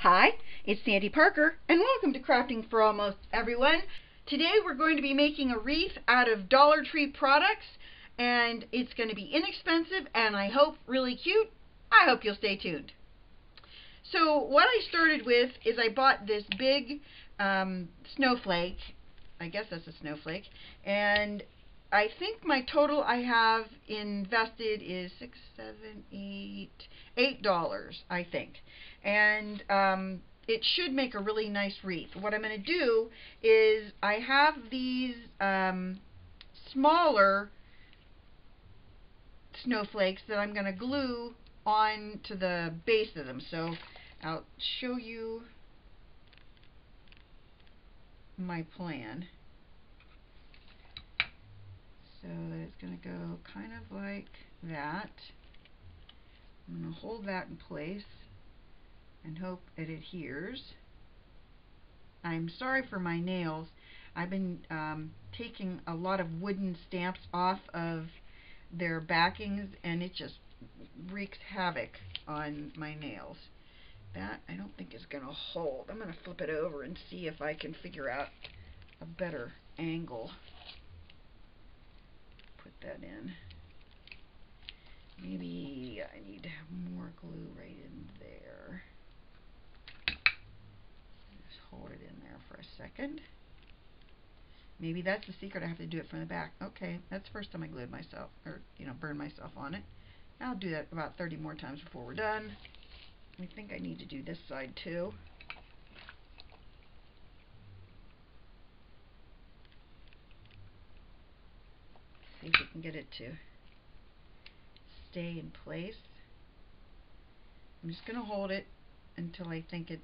Hi, it's Sandy Parker, and welcome to Crafting for Almost Everyone. Today we're going to be making a wreath out of Dollar Tree products, and it's going to be inexpensive and I hope really cute. I hope you'll stay tuned. So what I started with is I bought this big snowflake. I guess that's a snowflake, and I think my total I have invested is $8, I think. And it should make a really nice wreath. What I'm going to do is I have these smaller snowflakes that I'm going to glue on to the base of them. So I'll show you my plan. So it's going to go kind of like that. I'm going to hold that in place and hope it adheres. I'm sorry for my nails. I've been taking a lot of wooden stamps off of their backings, and it just wreaks havoc on my nails. That I don't think is going to hold. I'm going to flip it over and see if I can figure out a better angle. Put that in. Maybe I need to have more glue right in there. Just hold it in there for a second. Maybe that's the secret. I have to do it from the back. Okay, that's the first time I glued myself, or burned myself on it. I'll do that about 30 more times before we're done. I think I need to do this side too. See if we can get it to stay in place. I'm just going to hold it until I think it's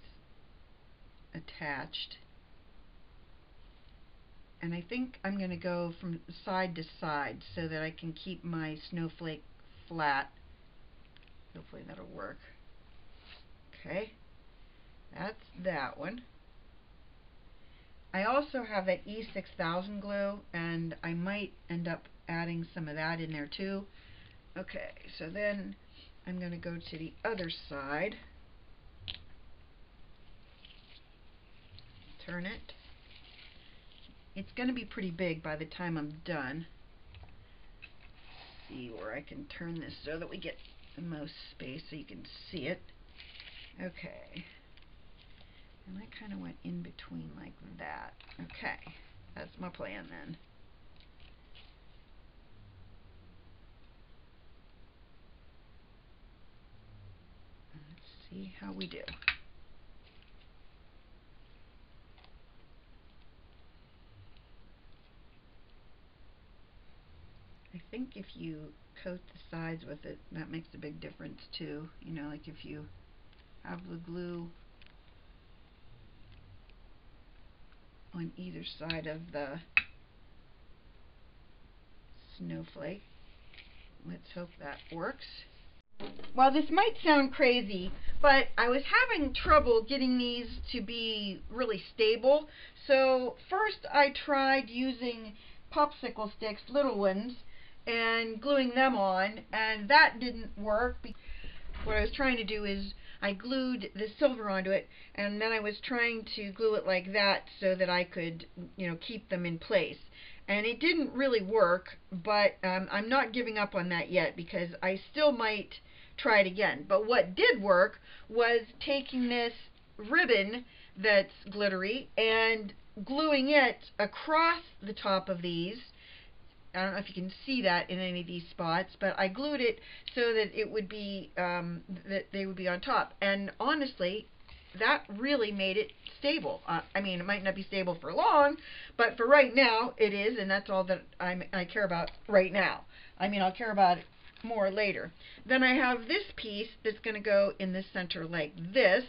attached. And I think I'm going to go from side to side so that I can keep my snowflake flat. Hopefully that'll work. Okay, that's that one. I also have that E6000 glue, and I might end up adding some of that in there too. Okay, so then I'm going to go to the other side. Turn it. It's going to be pretty big by the time I'm done. See where I can turn this so that we get the most space so you can see it. Okay. And I kind of went in between like that. Okay. That's my plan then. Let's see how we do. I think if you coat the sides with it, that makes a big difference too. Like if you have the glue on either side of the snowflake. Let's hope that works. Well, this might sound crazy, but I was having trouble getting these to be really stable. So first I tried using popsicle sticks, little ones, and gluing them on, and that didn't work. What I was trying to do is I glued the silver onto it, and then I was trying to glue it like that so that I could, keep them in place. And it didn't really work, but I'm not giving up on that yet because I still might try it again. But what did work was taking this ribbon that's glittery and gluing it across the top of these. I don't know if you can see that in any of these spots, but I glued it so that it would be that they would be on top. And honestly, that really made it stable. I mean, it might not be stable for long, but for right now it is, and that's all that I care about right now. I mean, I'll care about it more later. Then I have this piece that's going to go in the center like this,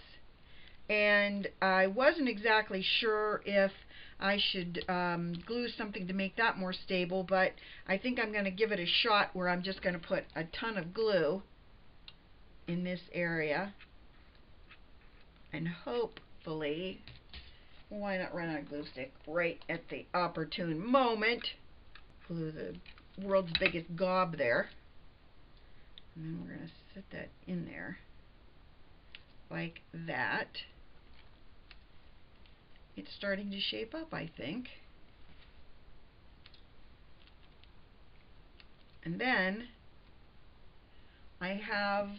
and I wasn't exactly sure if I should glue something to make that more stable, but I think I'm going to give it a shot where I'm just going to put a ton of glue in this area, and hopefully, why not run out of glue stick right at the opportune moment? Glue the world's biggest gob there, and then we're going to set that in there like that. it's starting to shape up, I think. And then I have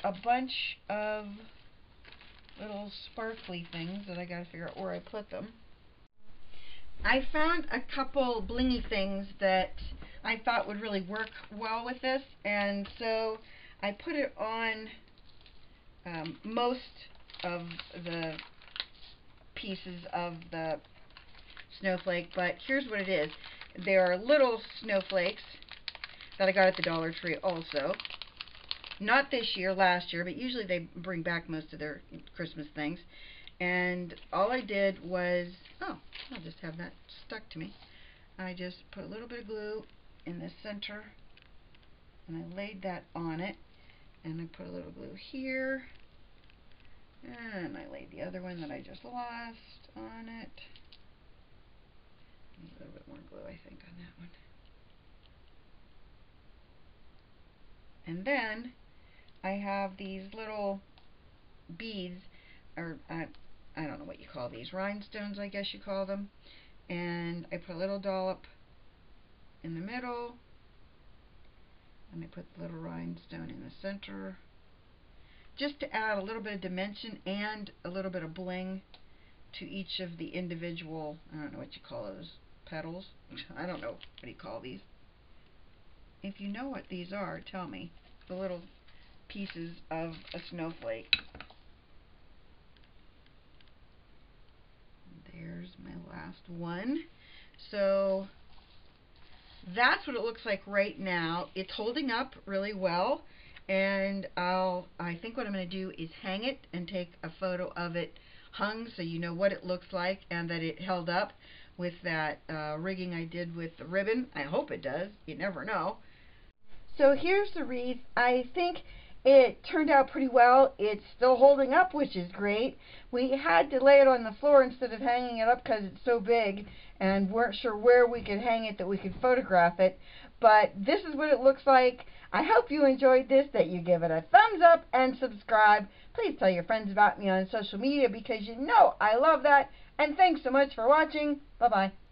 a bunch of little sparkly things that I gotta figure out where I put them. I found a couple blingy things that I thought would really work well with this, and so I put it on most of the pieces of the snowflake, but here's what it is. There are little snowflakes that I got at the Dollar Tree also. Not this year, last year, but usually they bring back most of their Christmas things. And all I did was, oh, I'll just have that stuck to me. I just put a little bit of glue in the center, and I laid that on it. And I put a little glue here, and I laid the other one that I just lost on it. Need a little bit more glue, I think, on that one. And then I have these little beads, or I don't know what you call these, rhinestones, I guess you call them. And I put a little dollop in the middle, and I put the little rhinestone in the center, just to add a little bit of dimension and a little bit of bling to each of the individual, I don't know what you call those, petals. I don't know, what do you call these? If you know what these are, tell me. The little pieces of a snowflake. There's my last one. So that's what it looks like right now. It's holding up really well, and I think what I'm going to do is hang it and take a photo of it hung so you know what it looks like and that it held up with that rigging I did with the ribbon. I hope it does. You never know. So here's the wreath. I think it turned out pretty well. It's still holding up, which is great. We had to lay it on the floor instead of hanging it up because it's so big and weren't sure where we could hang it that we could photograph it. But this is what it looks like. I hope you enjoyed this, that you give it a thumbs up and subscribe. Please tell your friends about me on social media because you know I love that. And thanks so much for watching. Bye-bye.